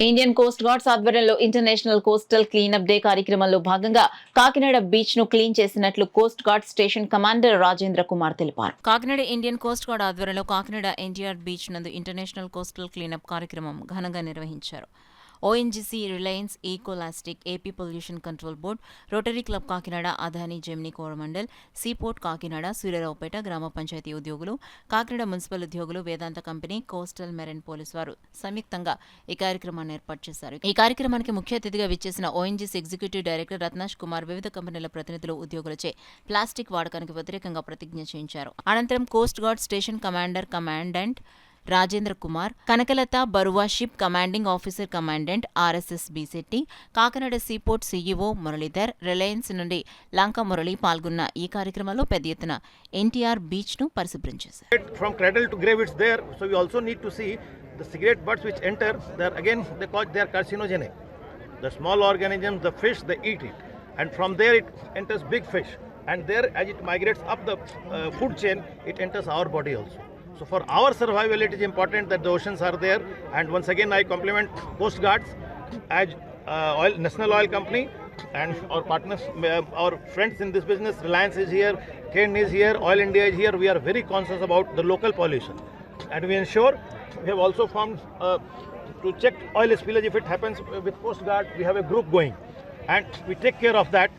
Indian coast guards ఆధ్వర్యంలో international coastal cleanup day కార్యక్రమంలో భాగంగా కాకినాడ బీచ్ ను క్లీన్ చేసినట్లు coast guard station commander Rajendra Kumar తెలిపారు. కాకినాడ ఇండియన్ కోస్ట్ గార్డ్ ఆధ్వర్యంలో కాకినాడ ఎన్టీఆర్ బీచ్ నందు ఇంటర్నేషనల్ కోస్టల్ క్లీనప్ కార్యక్రమం ఘనంగా నిర్వహించారు. ఓఎన్జీసీ, రిలయన్స్, ఈకోలాస్టిక్, AP pollution control board, rotary club Kakinada, Adani Gemini Coromandel, seaport Kakinada, Suryaraopeta గ్రామ పంచాయతీ ఉద్యోగులు, కాకినాడ మున్సిపల్ ఉద్యోగులు, Vedanta company, coastal marine police వారు సంయుక్తంగా ఈ కార్యక్రమాన్ని ఏర్పాటు చేశారు. ఈ కార్యక్రమానికి ముఖ్య అతిథిగా విచ్చేసిన ఓఎన్జీసీ ఎగ్జిక్యూటివ్ డైరెక్టర్ రత్నాష్ కుమార్ వివిధ కంపెనీల ప్రతినిధులు, ఉద్యోగులచే ప్లాస్టిక్ వాడకానికి వ్యతిరేకంగా ప్రతిజ్ఞ చేయించారు. అనంతరం coast guard station commandant Rajendra Kumar, Kanakalatha Barua ship commanding officer commandant RSS Bisetti, Kakinada seaport CEO Muralidhar, Reliance నుండి లంక మురళి పాల్గొన్న ఈ కార్యక్రమంలో పెద్ద ఎత్తున ఎన్టీఆర్ బీచ్ ను పరిశుభ్రం చేశారు. From cradle to grave it's there, so we also need to see the cigarette butts which enter. They are carcinogenic. The small organisms, the fish, they eat it, and from there it enters big fish, and there as it migrates up the food chain, it enters our body also. So for our survival, it is important that the oceans are there. And once again, I compliment Coast Guards as National Oil Company and our partners, our friends in this business. Reliance is here, Ken is here, Oil India is here. We are very conscious about the local pollution, and we ensure we have also formed to check oil spillage if it happens with Coast Guard. We have a group going, and we take care of that.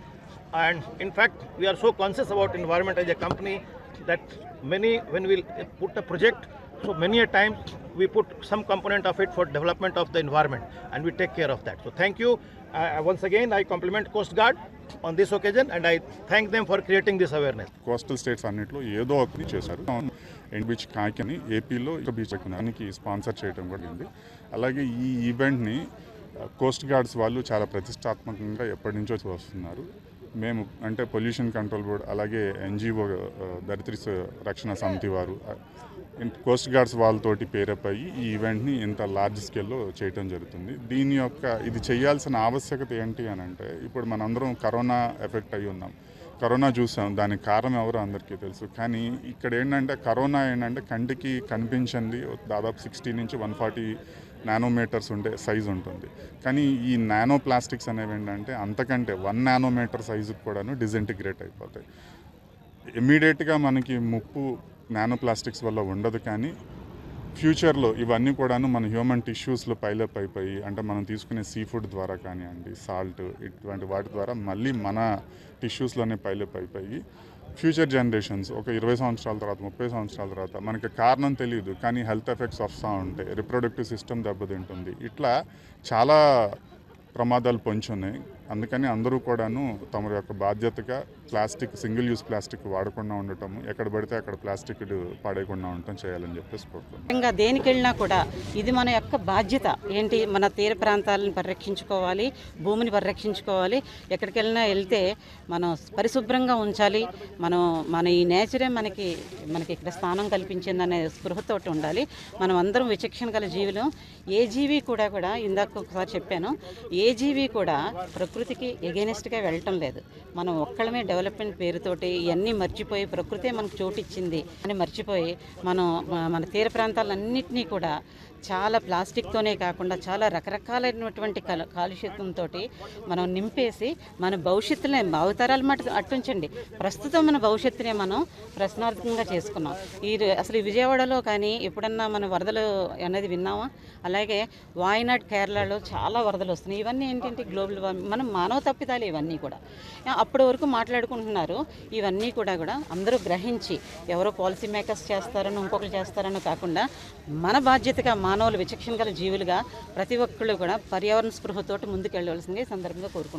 And in fact, we are so conscious about environment as a company that when we put a project, so many a time we put some component of it for development of the environment, and we take care of that. So thank you. Once again, I compliment Coast Guard on this occasion, and I thank them for creating this awareness. Coastal states అన్నింటిలో ఏదో ఒకటి చేశారు. End beach కాకిని ఏపీలో ఒక beach దానికి sponsor చేయడం కూడా ఉంది. అలాగే ఈ ఈవెంట్ని కోస్ట్ గార్డ్స్ వాళ్ళు చాలా ప్రతిష్టాత్మకంగా ఎప్పటి నుంచో వస్తున్నారు. మేము అంటే పొల్యూషన్ కంట్రోల్ బోర్డ్, అలాగే ఎన్జిఓ దరిద్ర రక్షణ సమితి వారు, కోస్ట్ గార్డ్స్ వాళ్ళతోటి పేరప్ అయ్యి ఈ ఈవెంట్ని ఇంత లార్జ్ స్కేల్లో చేయటం జరుగుతుంది. దీని యొక్క ఇది చేయాల్సిన ఆవశ్యకత ఏంటి అని అంటే, ఇప్పుడు మనందరం కరోనా ఎఫెక్ట్ అయ్యి ఉన్నాం. కరోనా చూసాం, దానికి కారణం ఎవరో అందరికీ తెలుసు. కానీ ఇక్కడ ఏంటంటే కరోనా ఏంటంటే కంటికి కనిపించింది దాదాపు 60 నుంచి 140 నానోమీటర్స్ ఉండే సైజు ఉంటుంది. కానీ ఈ నానో ప్లాస్టిక్స్ అనేవి ఏంటంటే అంతకంటే 1 నానోమీటర్ సైజుకి కూడాను డిజింటిగ్రేట్ అయిపోతాయి. ఇమ్మీడియట్గా మనకి ముప్పు నానో ప్లాస్టిక్స్ వల్ల ఉండదు, కానీ ఫ్యూచర్లో ఇవన్నీ కూడాను మన హ్యూమన్ టిష్యూస్లో పైలప్ అయిపోయి, అంటే మనం తీసుకునే సీ ఫుడ్ ద్వారా కానివ్వండి, సాల్ట్, ఇటువంటి వాటి ద్వారా మళ్ళీ మన టిష్యూస్లోనే పైలప్ అయిపోయి ఫ్యూచర్ జనరేషన్స్ ఒక 20 సంవత్సరాల తర్వాత, 30 సంవత్సరాల తర్వాత మనకి కారణం తెలియదు, కానీ హెల్త్ ఎఫెక్ట్స్ వస్తూ ఉంటాయి, రిప్రొడక్టివ్ సిస్టమ్ దెబ్బతింటుంది. ఇట్లా చాలా ప్రమాదాలు పొంచి ఉన్నాయి. అందుకని అందరూ కూడాను తమ యొక్క బాధ్యతగా ప్లాస్టిక్, సింగిల్ యూస్ ప్లాస్టిక్ వాడకుండా ఉండటం, ఎక్కడ పడితే అక్కడ ప్లాస్టిక్ పడేయకుండా ఉండటం చేయాలని చెప్పేసి కోరుతున్నాం. దేనికి వెళ్ళినా కూడా ఇది మన యొక్క బాధ్యత. ఏంటి, మన తీర ప్రాంతాలను పరిరక్షించుకోవాలి, భూమిని పరిరక్షించుకోవాలి. ఎక్కడికి వెళ్ళినా వెళ్తే మనం పరిశుభ్రంగా ఉంచాలి. మన ఈ నేచరే మనకి ఇక్కడ స్థానం కల్పించిందనే స్పృహతోటి ఉండాలి. మనం అందరం విచక్షణ గల జీవులు. ఏ జీవి కూడా ఇందాక ఒకసారి చెప్పాను, ఏ జీవి కూడా ప్రకృతికి ఎగెనిస్ట్గా వెళ్ళటం లేదు. మనం ఒక్కళ్ళమే డెవలప్మెంట్ పేరుతోటి ఇవన్నీ మర్చిపోయి, ప్రకృతే మనకు చోటిచ్చింది అని మర్చిపోయి మన తీర ప్రాంతాలన్నింటినీ కూడా చాలా ప్లాస్టిక్తోనే కాకుండా చాలా రకరకాలైనటువంటి కాలుష్యంతో మనం నింపేసి మన భవిష్యత్తునే, అవతరాల మాట అట్టుంచండి, ప్రస్తుతం మన భవిష్యత్తునే మనం ప్రశ్నార్థకంగా చేసుకున్నాం. అసలు ఈ విజయవాడలో కానీ ఎప్పుడన్నా మన వరదలు అనేది విన్నామా? అలాగే వాయనాడ్, కేరళలో చాలా వరదలు వస్తున్నాయి. ఇవన్నీ ఏంటంటే గ్లోబల్ వార్మింగ్, మనం మానవ తప్పిదాలు ఇవన్నీ కూడా. అప్పటి వరకు మాట్లాడుకుంటున్నారు. ఇవన్నీ కూడా అందరూ గ్రహించి, ఎవరో పాలసీ మేకర్స్ చేస్తారని, ఇంకొకరు చేస్తారని కాకుండా మన బాధ్యతగా మానవులు, విచక్షణ గల జీవులుగా ప్రతి ఒక్కళ్ళు కూడా పర్యావరణ స్పృహతోటి ముందుకు వెళ్ళవలసిందిగా ఈ సందర్భంగా కోరుకుంటున్నాను.